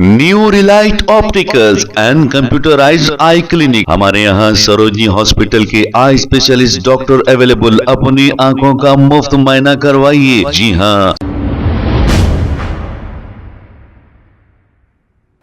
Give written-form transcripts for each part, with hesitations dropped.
New Relight opticals and computerised I clinic. हमारे यहाँ Sarojini hospital के आई स्पेशलिस्ट डॉक्टर अवेलेबल। अपनी आंखों का मुफ्त मुआयना करवाइए। जी हाँ।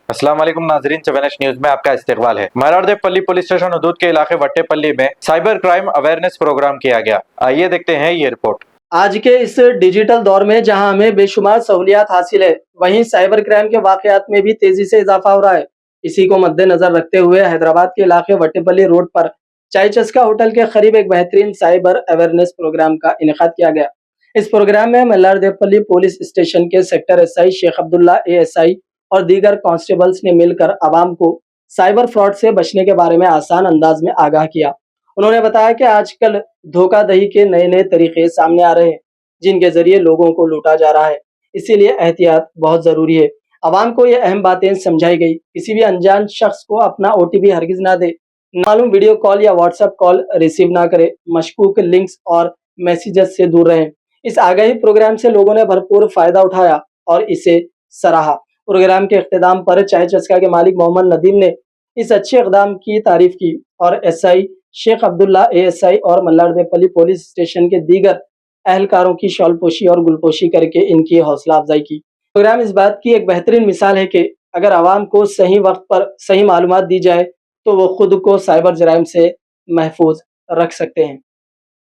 अस्सलाम वालेकुम नाजरीन, 7H न्यूज में आपका इस्तकबाल है। मलारदेवपल्ली पुलिस स्टेशन हदूद के इलाके वट्टेपल्ली में साइबर क्राइम अवेयरनेस प्रोग्राम किया गया। आइए देखते हैं ये रिपोर्ट। आज के इस डिजिटल दौर में जहां हमें बेशुमार सहूलियात हासिल है, वहीं साइबर क्राइम के वाकयात में भी तेजी से इजाफा हो रहा है। इसी को मद्देनजर रखते हुए हैदराबाद के इलाके वट्टेपल्ली रोड पर चाय चस्का होटल के करीब एक बेहतरीन साइबर अवेयरनेस प्रोग्राम का इनेकाद किया गया। इस प्रोग्राम में मल्लारदेवपल्ली पुलिस स्टेशन के sector SI Shaikh Abdullah ASI और दीगर कांस्टेबल्स ने मिलकर आवाम को साइबर फ्रॉड से बचने के बारे में आसान अंदाज में आगाह किया। उन्होंने बताया कि आजकल धोखाधड़ी के नए नए तरीके सामने आ रहे हैं, जिनके जरिए लोगों को लूटा जा रहा है। इसीलिए एहतियात बहुत जरूरी है। आवाम को ये अहम बातें समझाई गई। किसी भी अनजान शख्स को अपना ओटीपी हरगिज ना दे, मालूम वीडियो कॉल या व्हाट्सएप कॉल रिसीव ना करे, मशकूक लिंक्स और मैसेजेस से दूर रहें। इस आगाही प्रोग्राम से लोगों ने भरपूर फायदा उठाया और इसे सराहा। प्रोग्राम के इख्तिताम पर चाय चस्का के मालिक मोहम्मद नदीम ने इस अच्छे इक़दाम की तारीफ की और एसआई शेख अब्दुल्ला एएसआई और मल्लारदेवपल्ली पुलिस स्टेशन के दीगर अहलकारों की शॉलपोशी और गुलपोशी करके इनकी हौसला अफजाई की। प्रोग्राम इस बात की एक बेहतरीन मिसाल है कि अगर आवाम को सही वक्त पर सही मालूमात दी जाए तो वो खुद को साइबर जराइम से महफूज रख सकते हैं।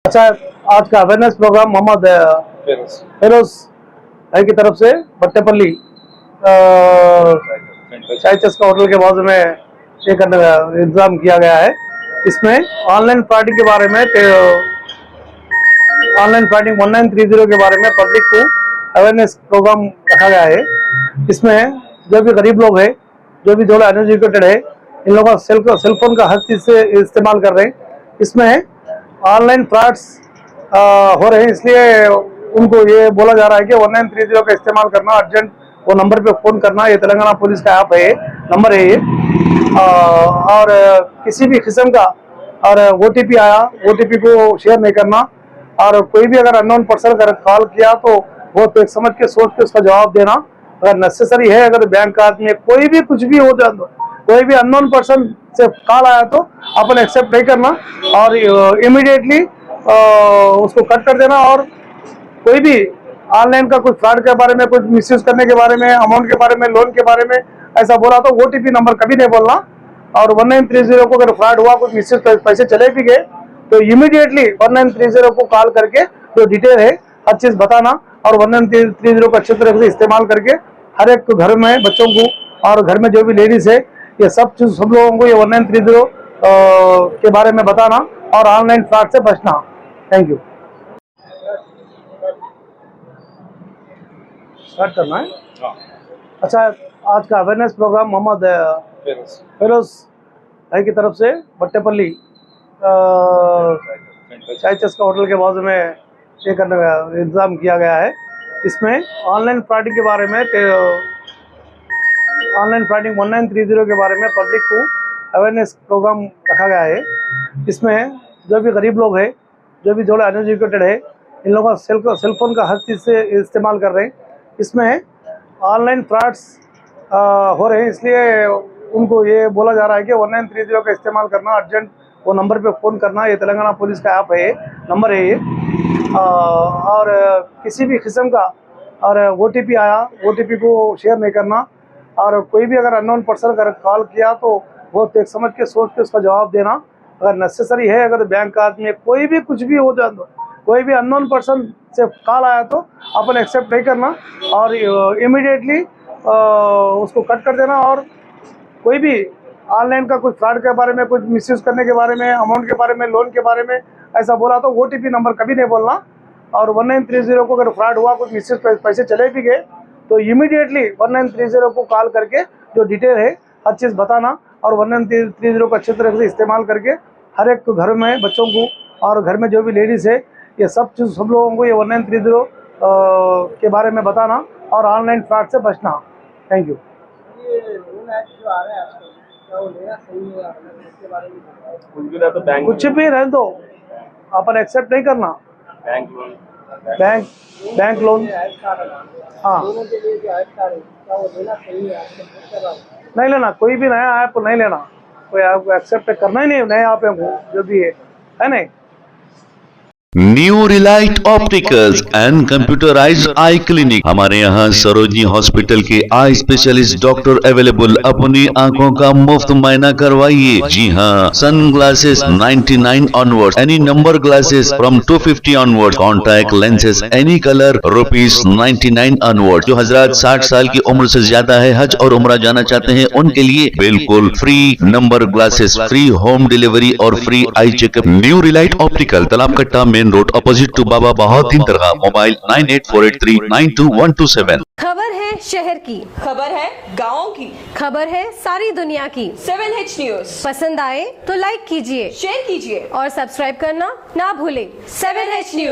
अच्छा, आज का अवेयरनेस प्रोग्राम मोहम्मद फिरोज भाई की तरफ से बट्टेपल्ली चाय चस्का होटल के बाजू में एक इंतजाम किया गया है। इसमें ऑनलाइन फ्रॉडिंग के बारे में, ऑनलाइन फ्रॉडिंग 1930 के बारे में पब्लिक को अवेयरनेस प्रोग्राम रखा गया है। इसमें जो भी गरीब लोग हैं, जो भी थोड़ा अनएजुकेटेड है, इन लोगों का सेलफोन का हर चीज़ से इस्तेमाल कर रहे हैं। इसमें ऑनलाइन फ्रॉड्स हो रहे हैं, इसलिए उनको ये बोला जा रहा है कि 1930 का इस्तेमाल करना, अर्जेंट वो नंबर पे फ़ोन करना। ये तेलंगाना पुलिस का ऐप है, नंबर है ये। और किसी भी किस्म का और ओटीपी आया, ओटीपी को शेयर नहीं करना। और कोई भी अगर अननोन पर्सन अगर कॉल किया तो वो देख समझ के सोच के उसका जवाब देना। अगर नेसेसरी है, अगर बैंक आदमी कुछ भी हो जाए, कोई भी अननोन पर्सन से कॉल आया तो अपन एक्सेप्ट नहीं करना और इमीडिएटली उसको कट कर देना। और कोई भी ऑनलाइन का कुछ फ्रॉड के बारे में, कुछ मिसयूज करने के बारे में, अमाउंट के बारे में, लोन के बारे में ऐसा बोला तो ओटीपी नंबर कभी नहीं बोलना। और 1930 को अगर फ्रॉड हुआ, कुछ मिसयूज पैसे चले भी गए तो इमीडिएटली 1930 को कॉल करके जो डिटेल है हर चीज़ बताना। और 1930 को अच्छे तरह से इस्तेमाल करके हर एक घर में बच्चों को और घर में जो भी लेडीज है, ये सब चीज़ सब लोगों को ये 1930 के बारे में बताना और ऑनलाइन फ्रॉड से बचना। Thank you. स्टार्ट करना है। अच्छा, आज का अवेयरनेस प्रोग्राम मोहम्मद फिरोज भाई की तरफ से बट्टेपल्ली चाय चस्का होटल के बाजू में एक इंतजाम किया गया है। इसमें ऑनलाइन फ्रॉडिंग के बारे में, ऑनलाइन फ्रॉडिंग 1930 के बारे में पब्लिक को अवेयरनेस प्रोग्राम रखा गया है। इसमें जो भी गरीब लोग हैं, जो भी थोड़ा अनएजुकेटेड है, इन लोगों का सेलफोन का हर चीज़ से इस्तेमाल कर रहे हैं। इसमें ऑनलाइन फ्रॉड्स हो रहे हैं, इसलिए उनको ये बोला जा रहा है कि 1930 का इस्तेमाल करना, अर्जेंट वो नंबर पे फ़ोन करना। ये तेलंगाना पुलिस का ऐप है, नंबर है ये। और किसी भी किस्म का और ओटीपी आया, ओटीपी को शेयर नहीं करना। और कोई भी अगर अननोन पर्सन अगर कॉल किया तो वो देख समझ के सोच के उसका जवाब देना। अगर नेसेसरी है, अगर बैंक आदमी कुछ भी हो जाए, कोई भी अननोन पर्सन से कॉल आया तो अपन एक्सेप्ट नहीं करना और इमीडिएटली उसको कट कर देना। और कोई भी ऑनलाइन का कुछ फ्रॉड के बारे में, कुछ मिसयूज करने के बारे में, अमाउंट के बारे में, लोन के बारे में ऐसा बोला तो ओटीपी नंबर कभी नहीं बोलना। और 1930 को अगर फ्रॉड हुआ, कुछ मिसयूज पैसे चले भी गए तो इमीडिएटली 1930 को कॉल करके जो डिटेल है हर चीज़ बताना। और 1930 को अच्छे तरह से इस्तेमाल करके हर एक घर में बच्चों को और घर में जो भी लेडीज़ है, ये सब चीज़ सब लोगों को ये 1930 के बारे में बताना और ऑनलाइन फ्रॉड से बचना। Thank you. कुछ भी रहने दो, अपन एक्सेप्ट नहीं करना। Bank loan. हाँ, नहीं लेना, कोई भी नया ऐप नहीं लेना, कोई ऐप एक्सेप्ट करना ही नहीं, नए ऐप जो भी है नहीं। New Relight opticals and computerised I clinic. हमारे यहाँ सरोजनी हॉस्पिटल के आई स्पेशलिस्ट डॉक्टर अवेलेबल। अपनी आंखों का मुफ्त मुआयना करवाइए। जी हाँ, sun glasses 99 onward, any number glasses from 250 onward, contact lenses any colour ₹99 onward. जो हजरात 60 साल की उम्र से ज्यादा है, हज और उम्रा जाना चाहते हैं, उनके लिए बिल्कुल free number glasses, free home delivery और free eye checkup. New relight optical, Talab Katta, main road, opposite to Baba Bahauddin दरगाह। मोबाइल 9848392127। खबर है शहर की, खबर है गाँव की, खबर है सारी दुनिया की। 7H न्यूज पसंद आए तो लाइक कीजिए, शेयर कीजिए और सब्सक्राइब करना ना भूलें। 7H news.